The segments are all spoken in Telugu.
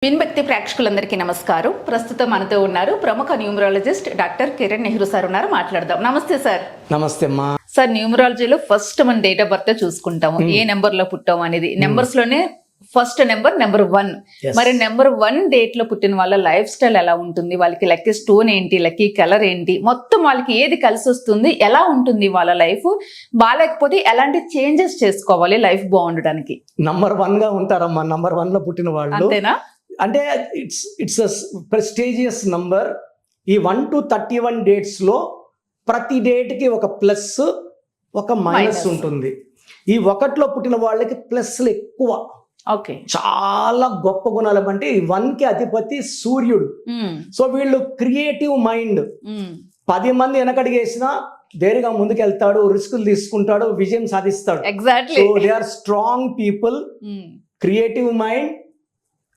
విన్భక్తి ప్రేక్షకులందరికీ నమస్కారం. ప్రస్తుతం మనతో ఉన్నారు ప్రముఖ numerologist doctor Kiran Nehru sir ఉన్నారు. మాట్లాడదాం. నమస్తే సార్. నమస్తే అమ్మా. సార్, న్యూమరాలజీలో ఫస్ట్ మన డేట్ ఆఫ్ బర్త్ చూసుకుంటాము. ఏ నెంబర్ లో పుట్టాము అనేది. నెంబర్స్ లోనే ఫస్ట్ నెంబర్ 1. మరి నెంబర్ 1 డేట్ లో పుట్టిన వాళ్ళ లైఫ్ స్టైల్ ఎలా ఉంటుంది, వాళ్ళకి లక్కీ స్టోన్ ఏంటి, లక్కీ కలర్ ఏంటి, మొత్తం వాళ్ళకి ఏది కలిసి వస్తుంది, ఎలా ఉంటుంది వాళ్ళ లైఫ్, బాగాలేకపోతే ఎలాంటి చేంజెస్ చేసుకోవాలి లైఫ్ బాగుండడానికి. నంబర్ 1 గా ఉంటారమ్మా. నంబర్ 1 లో పుట్టిన వాళ్ళు అంతేనా? అంటే ఇట్స్ ప్రెస్టీజియస్ నంబర్. ఈ 1 to 31 డేట్స్ లో ప్రతి డేట్ కి ఒక ప్లస్ ఒక మైనస్ ఉంటుంది. ఈ 1లో పుట్టిన వాళ్ళకి ప్లస్లు ఎక్కువ. ఓకే. చాలా గొప్ప గుణాలు. అంటే ఈ 1 కి అధిపతి సూర్యుడు. సో వీళ్ళు క్రియేటివ్ మైండ్. 10 మంది వెనకడిగేసినా ధైర్యంగా ముందుకు వెళ్తాడు, రిస్కులు తీసుకుంటాడు, విజయం సాధిస్తాడు. Exactly. So they are strong people, creative mind,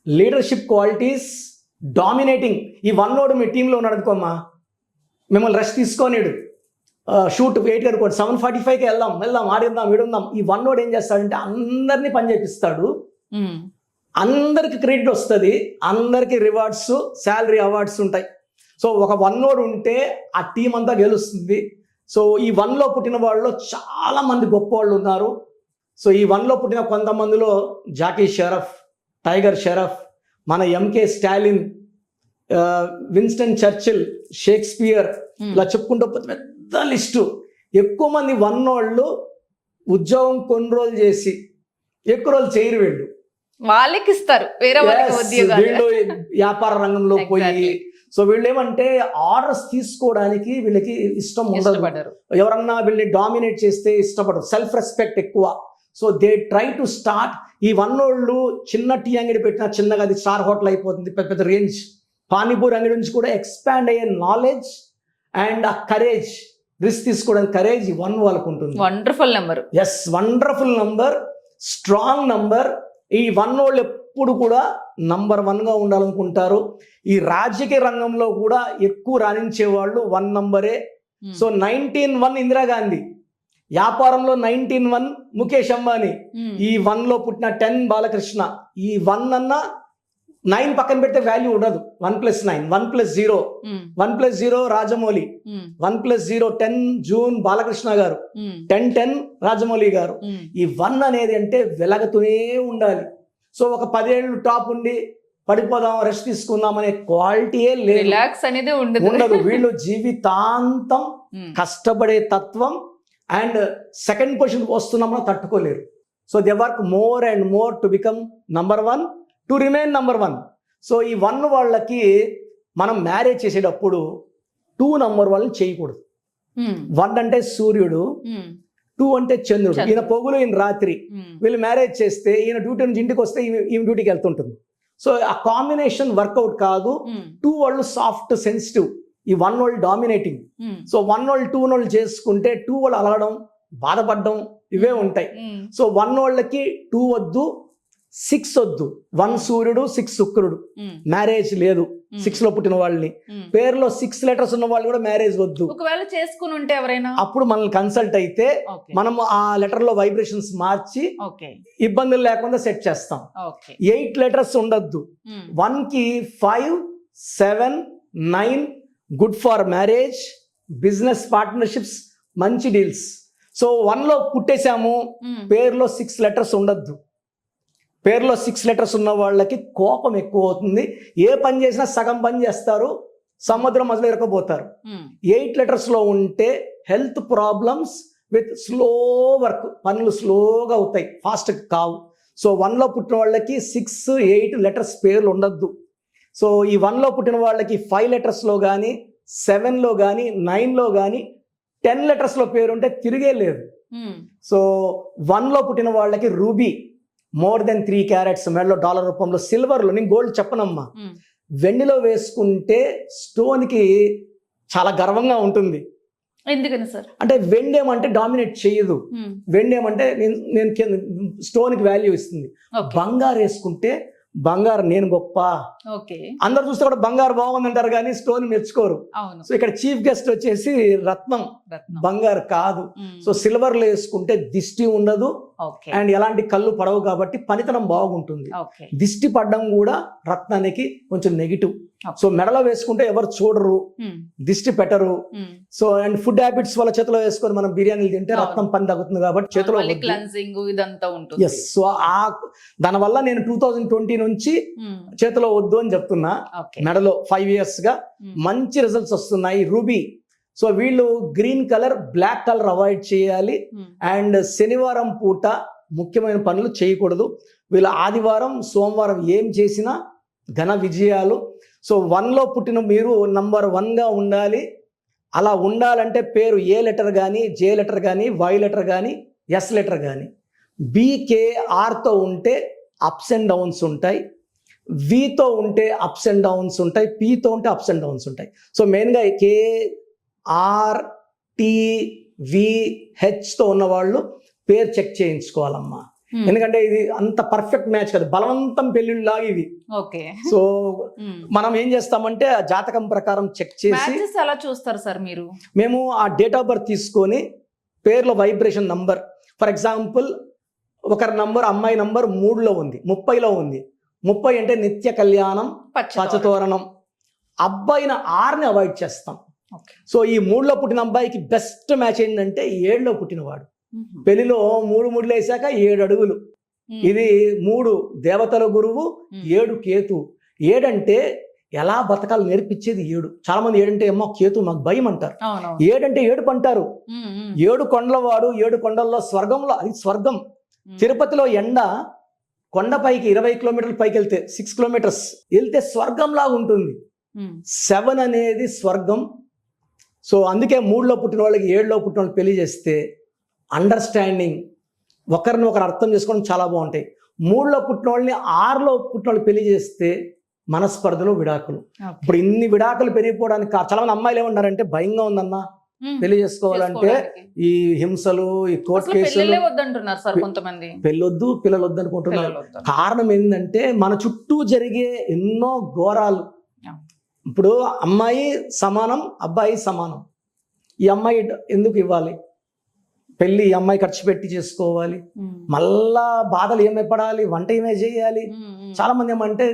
leadership qualities, dominating. ఈ 1 మీ టీంలో ఉన్నాడు అనుకోమ్మా, మిమ్మల్ని రెస్ట్ తీసుకోనిడు. షూట్ 8 అనుకోండి, 7:45కి వెళ్దాం ఆడిద్దాం వీడుందాం. ఈ 1 ఏం చేస్తాడంటే అందరినీ పని చేపిస్తాడు, అందరికి క్రెడిట్ వస్తుంది, అందరికి రివార్డ్స్, శాలరీ అవార్డ్స్ ఉంటాయి. సో ఒక 1 ఉంటే ఆ టీం అంతా గెలుస్తుంది. సో ఈ 1లో పుట్టిన వాళ్ళలో చాలా మంది గొప్ప వాళ్ళు ఉన్నారు. సో ఈ 1లో పుట్టిన కొంతమందిలో జాకీ షెరఫ్, టైగర్ షెరఫ్, మన MK Stalin, Winston Churchill, Shakespeare, ఇలా చెప్పుకుంటూ పెద్ద లిస్టు. ఎక్కువ మంది 1 వాళ్ళు ఉద్యోగం కొన్ని రోజులు చేసి ఎక్కువ రోజులు చేయరు. వీళ్ళు వాళ్ళకి ఇస్తారు, వేరే వాళ్ళకి ఉద్యోగాలు. వీళ్ళు వ్యాపార రంగంలో పోయి, సో వీళ్ళు ఏమంటే ఆర్డర్స్ తీసుకోవడానికి వీళ్ళకి ఇష్టం ఉండదు. ఎవరన్నా వీళ్ళని డామినేట్ చేస్తే ఇష్టపడరు. సెల్ఫ్ రెస్పెక్ట్ ఎక్కువ. So they try to start. ఈ 1 వాళ్ళు చిన్న టీ అంగడి పెట్టినా చిన్నగా అది స్టార్ హోటల్ అయిపోతుంది, పెద్ద పెద్ద రేంజ్. పానీపూరి అంగడి నుంచి కూడా ఎక్స్పాండ్ అయ్యే నాలెడ్జ్ అండ్ ఆ కరేజ్, రిస్క్ తీసుకోవడానికి కరేజ్ ఈ 1 వాళ్ళకు ఉంటుంది. Wonderful number. Yes, wonderful number, strong number. ఈ 1 వాళ్ళు ఎప్పుడు కూడా నంబర్ 1గా ఉండాలనుకుంటారు. ఈ రాజకీయ రంగంలో కూడా ఎక్కువ రాణించే వాళ్ళు 1 నంబరే. సో 1901 ఇందిరాగాంధీ, వ్యాపారంలో 1901 ముఖేష్ అంబానీ, ఈ 1లో పుట్టిన 10 బాలకృష్ణ. ఈ 1 అన్న 9 పక్కన పెడితే వాల్యూ ఉండదు. 1+9, 1+0, 1+0 రాజమౌళి, 1+0 10 జూన్ బాలకృష్ణ గారు, 10 రాజమౌళి గారు. ఈ 1 అనేది అంటే వెలగతూనే ఉండాలి. సో ఒక 10 ఏళ్ళు టాప్ ఉండి పడిపోదాం, రెస్ట్ తీసుకుందాం అనే క్వాలిటీయే లేదు, రిలాక్స్ అనేది ఉండదు. వీళ్ళు జీవితాంతం కష్టపడే తత్వం. అండ్ సెకండ్ పొజిషన్ వస్తున్నామని తట్టుకోలేరు. So they work more and more to become number 1, to remain number 1. So ఈ 1 వాళ్ళకి మనం మ్యారేజ్ చేసేటప్పుడు 2 నంబర్ వాళ్ళని చేయకూడదు. 1 అంటే సూర్యుడు, 2 అంటే చంద్రుడు. ఈయన పొగులు, ఈయన రాత్రి. వీళ్ళు మ్యారేజ్ చేస్తే ఈయన డ్యూటీ నుంచి ఇంటికి వస్తే ఈమె డ్యూటీకి వెళ్తుంటుంది. సో ఆ కాంబినేషన్ వర్కౌట్ కాదు. 2 వాళ్ళు సాఫ్ట్, సెన్సిటివ్, ఈ 1 వాళ్ళు డామినేటింగ్. సో 1 వాళ్ళు 2 వాళ్ళు చేసుకుంటే 2 వాళ్ళు అలగడం, బాధపడడం ఇవే ఉంటాయి. సో 1 వాళ్ళకి 2 వద్దు, 6 వద్దు. 1 సూర్యుడు, 6 శుక్రుడు, మ్యారేజ్ లేదు. 6లో పుట్టిన వాళ్ళని, పేరులో 6 లెటర్స్ ఉన్న వాళ్ళు కూడా మ్యారేజ్ వద్దు. ఒకవేళ చేసుకుని ఉంటే ఎవరైనా అప్పుడు మనల్ని కన్సల్ట్ అయితే మనం ఆ లెటర్ లో వైబ్రేషన్స్ మార్చి ఇబ్బందులు లేకుండా సెట్ చేస్తాం. 8 లెటర్స్ ఉండొద్దు. 1కి 5, 7, 9 good for marriage, business partnerships, మంచి డీల్స్. సో 1లో పుట్టేశాము, పేరులో 6 లెటర్స్ ఉండొద్దు. పేరులో 6 లెటర్స్ ఉన్న వాళ్ళకి కోపం ఎక్కువ అవుతుంది. ఏ పని చేసినా సగం పని చేస్తారు, సముద్రం మధ్యలో ఇరకపోతారు. 8 లెటర్స్లో ఉంటే health problems with slow work, పనులు స్లోగా అవుతాయి, ఫాస్ట్ కావు. సో 1లో పుట్టిన వాళ్ళకి 6, 8 లెటర్స్ పేర్లు ఉండొద్దు. సో ఈ 1లో పుట్టిన వాళ్ళకి 5 లెటర్స్లో కానీ, 7లో కానీ, 9లో కానీ, 10 లెటర్స్లో పేరు ఉంటే తిరిగే లేదు. సో 1లో పుట్టిన వాళ్ళకి రూబీ, మోర్ దెన్ 3 క్యారెట్స్ మెడలో డాలర్ రూపంలో, సిల్వర్లో, నేను గోల్డ్ చెప్పనమ్మా, వెండిలో వేసుకుంటే స్టోన్కి చాలా గర్వంగా ఉంటుంది. ఎందుకని సార్? అంటే వెండి ఏమంటే డామినేట్ చేయదు. వెండి ఏమంటే నేను స్టోన్కి వాల్యూ ఇస్తుంది. బంగారు వేసుకుంటే బంగారు నేను గొప్ప, అందరు చూస్తే కూడా బంగారు బాగుంది అంటారు కానీ స్టోన్ మెచ్చుకోరు. సో ఇక్కడ చీఫ్ గెస్ట్ వచ్చేసి రత్నం, బంగారు కాదు. సో సిల్వర్లో వేసుకుంటే దిష్టి ఉండదు, ఓకే అండ్ ఎలాంటి కళ్ళు పడవు కాబట్టి పనితనం బాగుంటుంది. ఓకే దిష్టి పడడం కూడా రత్నానికి కొంచెం నెగిటివ్. Okay. సో మెడలో వేసుకుంటే ఎవరు చూడరు, దిష్టి పెట్టరు. సో అండ్ ఫుడ్ హ్యాబిట్స్ వల్ల చేతిలో వేసుకొని మనం బిర్యానీలు తింటే అవును. రక్తం పని తగ్గుతుంది కాబట్టి చేతిలో వద్దు. క్లెన్సింగ్ ఇదంతా ఉంటుంది. ఎస్, సో దానివల్ల నేను 2020 నుంచి చేతిలో వద్దు అని చెప్తున్నా. ఓకే మెడలో 5 years గా మంచి రిజల్ట్స్ వస్తున్నాయి. రూబీ, సో వీళ్ళు green colour, black colour avoid చేయాలి. అండ్ శనివారం పూట ముఖ్యమైన పనులు చేయకూడదు. వీళ్ళు ఆదివారం, సోమవారం ఏం చేసినా ఘన విజయాలు. సో 1లో పుట్టిన మీరు నంబర్ 1గా ఉండాలి. అలా ఉండాలంటే పేరు ఏ లెటర్ కానీ, జే లెటర్ కానీ, వై లెటర్ కానీ, ఎస్ లెటర్ కానీ, BKRతో ఉంటే అప్స్ అండ్ డౌన్స్ ఉంటాయి, వితో ఉంటే అప్స్ అండ్ డౌన్స్ ఉంటాయి, పీతో ఉంటే అప్స్ అండ్ డౌన్స్ ఉంటాయి. సో మెయిన్గా KRTVHతో ఉన్నవాళ్ళు పేరు చెక్ చేయించుకోవాలమ్మా. ఎందుకంటే ఇది అంత పర్ఫెక్ట్ మ్యాచ్ కదా, బలవంతం పెళ్లిళ్ళలాగా ఇవి. ఓకే సో మనం ఏం చేస్తామంటే ఆ జాతకం ప్రకారం చెక్ చేసి మ్యాచెస్ ఎలా చూస్తారు సార్ మీరు? మేము ఆ డేట్ ఆఫ్ బర్త్ తీసుకొని పేర్లో వైబ్రేషన్ నంబర్, ఫర్ ఎగ్జాంపుల్ ఒకరి నంబర్, అమ్మాయి నంబర్ 3లో ఉంది, 30లో ఉంది. 30 అంటే నిత్య కళ్యాణం, పచ్చతోరణం. అబ్బాయిని 6ని అవాయిడ్ చేస్తాం. సో ఈ 3లో పుట్టిన అబ్బాయికి బెస్ట్ మ్యాచ్ ఏంటంటే 7లో పుట్టినవాడు. పెళ్లిలో 3 వేసాక 7 అడుగులు. ఇది 3 దేవతల గురువు, 7 కేతు. 7 అంటే ఎలా బతకాలు నేర్పించేది 7. చాలా మంది 7 అంటే ఏమో కేతు మాకు భయం అంటారు. 7 అంటే 7 అంటారు. 7 కొండల వాడు, 7 కొండల్లో స్వర్గంలో, అది స్వర్గం. తిరుపతిలో ఎండ కొండపైకి 20 కిలోమీటర్ల పైకి వెళ్తే 6 kilometers వెళ్తే స్వర్గంలాగా ఉంటుంది. 7 అనేది స్వర్గం. సో అందుకే 3లో పుట్టిన వాళ్ళకి 7లో పుట్టిన వాళ్ళు పెళ్లి చేస్తే అండర్స్టాండింగ్, ఒకరిని ఒకరు అర్థం చేసుకోవడం చాలా బాగుంటాయి. 3లో పుట్టిన వాళ్ళని 6లో పుట్టిన వాళ్ళు పెళ్లి చేస్తే మనస్పర్ధలు, విడాకులు. ఇప్పుడు ఇన్ని విడాకులు పెరిగిపోవడానికి చాలా మంది అమ్మాయిలు ఏమన్నారంటే భయంగా ఉందన్న పెళ్లి చేసుకోవాలంటే, ఈ హింసలు, ఈ కోర్టు కేసులు, పెళ్ళొద్దు, పిల్లలు వద్దు అనుకుంటున్నారు. కారణం ఏంటంటే మన చుట్టూ జరిగే ఎన్నో ఘోరాలు. ఇప్పుడు అమ్మాయి సమానం, అబ్బాయి సమానం. ఈ అమ్మాయి ఎందుకు ఇవ్వాలి పెళ్ళి? ఈ అమ్మాయి ఖర్చు పెట్టి చేసుకోవాలి, మళ్ళా బాధలు ఏమే పడాలి, వంట ఏమే చేయాలి. చాలా మంది ఏమంటే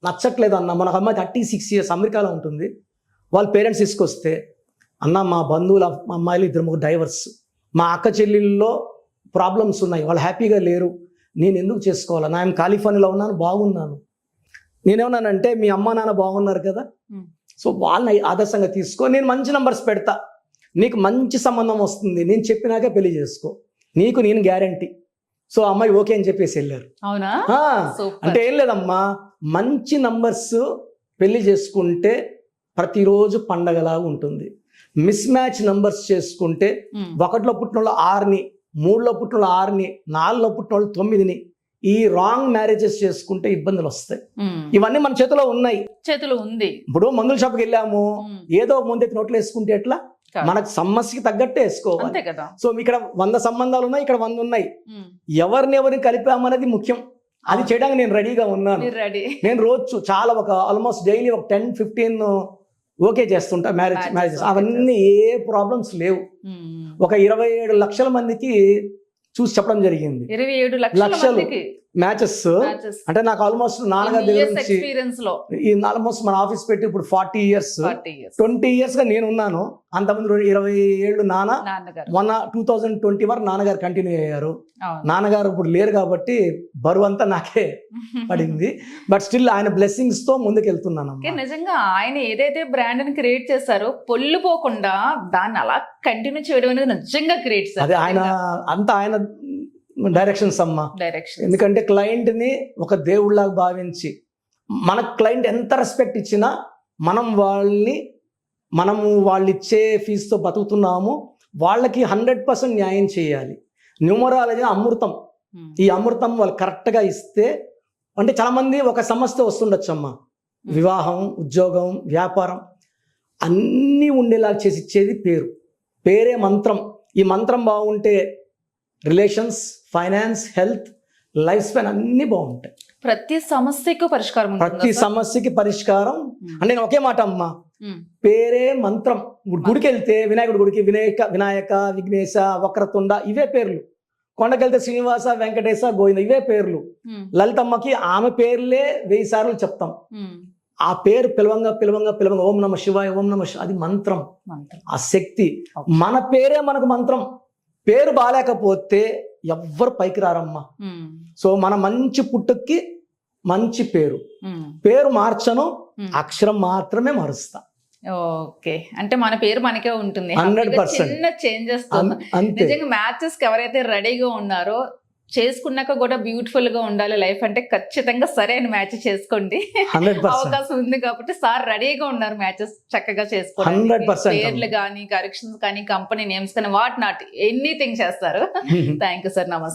నచ్చట్లేదు అన్న. మన అమ్మాయి 36 years అమెరికాలో ఉంటుంది. వాళ్ళ పేరెంట్స్ తీసుకొస్తే, అన్న మా బంధువుల అమ్మాయిలు 2-3 డైవర్స్, మా అక్క చెల్లెళ్ళలో ప్రాబ్లమ్స్ ఉన్నాయి, వాళ్ళు హ్యాపీగా లేరు, నేను ఎందుకు చేసుకోవాలి? నా కాలిఫోర్నియాలో ఉన్నాను, బాగున్నాను. నేనేమన్నానంటే మీ అమ్మ నాన్న బాగున్నారు కదా, సో వాళ్ళని ఆదర్శంగా తీసుకో, నేను మంచి నంబర్స్ పెడతా, నీకు మంచి సంబంధం వస్తుంది, నేను చెప్పినాకే పెళ్లి చేసుకో, నీకు నేను గ్యారంటీ. సో అమ్మాయి ఓకే అని చెప్పేసి వెళ్ళారు. అవునా? అంటే ఏం లేదమ్మా, మంచి నంబర్స్ పెళ్లి చేసుకుంటే ప్రతిరోజు పండగలాగా ఉంటుంది. మిస్ మ్యాచ్ నంబర్స్ చేసుకుంటే 1లో పుట్టిన వాళ్ళు 6ని, 3లో పుట్టిన వాళ్ళు 6ని, 4లో పుట్టిన వాళ్ళు 9ని, ఈ రాంగ్ మ్యారేజెస్ చేసుకుంటే ఇబ్బందులు వస్తాయి. ఇవన్నీ మన చేతిలో ఉన్నాయి, చేతిలో ఉంది. ఇప్పుడు మందుల షాప్కి వెళ్ళాము, ఏదో ముందెత్తి నోట్లు వేసుకుంటే ఎట్లా? మనకు సమస్యకి తగ్గట్టే వేసుకోవాలి. సో ఇక్కడ 100 సంబంధాలు ఉన్నాయి, ఇక్కడ 100 ఉన్నాయి. ఎవరిని కలిపామనేది ముఖ్యం. అది చేయడానికి నేను రెడీగా ఉన్నాను. నేను రోజు చాలా ఆల్మోస్ట్ డైలీ 10-15 ఓకే చేస్తుంటా మ్యారేజెస్. అవన్నీ ఏ ప్రాబ్లమ్స్ లేవు. 27 లక్షల మందికి చూసి చెప్పడం జరిగింది. 27 లక్షలు మ్యాచెస్. అంటే నాకు ఆల్మోస్ట్ నాన్నగారి దగ్గర నుంచి ఈ ఆల్మోస్ట్ మన ఆఫీస్ పెట్టి ఇప్పుడు 40 years, 20 years గా నేను ఉన్నాను. అంతమంది 20 ఏళ్ళు మొన్న 2020 వరకు నాన్నగారు కంటిన్యూ అయ్యారు. నాన్నగారు ఇప్పుడు లేరు కాబట్టి బరువు అంతా నాకే పడింది. బట్ స్టిల్ ఆయన బ్లెస్సింగ్స్ తో ముందుకు వెళ్తున్నాను. నిజంగా ఆయన ఏదైతే బ్రాండ్ ని క్రియేట్ చేశారో పొల్లిపోకుండా దాన్ని అలా కంటిన్యూ చేయడం అనేది నిజంగా గ్రేట్ సార్. అదే ఆయన డైరెక్షన్స్ అమ్మా. ఎందుకంటే క్లయింట్ ని ఒక దేవుళ్ళలాగా భావించి, మన క్లయింట్ ఎంత రెస్పెక్ట్ ఇచ్చినా మనము వాళ్ళు ఇచ్చే ఫీజుతో బతుకుతున్నాము, వాళ్ళకి 100% న్యాయం చేయాలి. న్యూమరాలజీ అమృతం. ఈ అమృతం వాళ్ళు కరెక్ట్గా ఇస్తే, అంటే చాలా మంది ఒక సమస్య వస్తుండొచ్చు అమ్మా, వివాహం, ఉద్యోగం, వ్యాపారం అన్నీ ఉండేలా చేసి ఇచ్చేది పేరే మంత్రం. ఈ మంత్రం బాగుంటే relations, finance, health, life span అన్ని బాగుంటాయి. ప్రతి సమస్యకు పరిష్కారం. అంటే నేను ఒకే మాట అమ్మా, పేరే మంత్రం. గుడికి వెళ్తే వినాయకుడి గుడికి వినాయక, విఘ్నేశ, వక్రతుండ ఇవే పేర్లు. కొండకెళ్తే శ్రీనివాస, వెంకటేశ, గోవింద ఇవే పేర్లు. లలితమ్మకి ఆమె పేర్లే 1000 సార్లు చెప్తాం. ఆ పేరు పిలవంగా పిలవంగా పిలవంగా ఓం నమ శివాయ, ఓం నమ శివాయ, అది మంత్రం, ఆ శక్తి. మన పేరే మనకు మంత్రం. పేరు బాలేకపోతే ఎవ్వరు పైకి రారమ్మా. సో మన మంచి పుట్టుకి మంచి పేరు, పేరు మార్చను, అక్షరం మాత్రమే మారుస్తా. ఓకే, అంటే మన పేరు మనకే ఉంటుంది. 100%. చిన్న చేంజెస్ అంతే. నిజంగా మ్యాచెస్ కి ఎవరైతే రెడీగా ఉన్నారో చేసుకున్నాక కూడా బ్యూటిఫుల్ గా ఉండాలి లైఫ్ అంటే ఖచ్చితంగా సరైన మ్యాచ్ చేసుకోండి. 100%. అవకాశం ఉంది కాబట్టి సార్ రెడీగా ఉన్నారు మ్యాచెస్ చక్కగా చేసుకోండి. 100%. పేర్లు కానీ, కరెక్షన్స్ కానీ, కంపెనీ నేమ్స్ కానీ, వాట్ నాట్ ఎనీథింగ్ చేస్తారు. థ్యాంక్ యూ సార్, నమస్తే.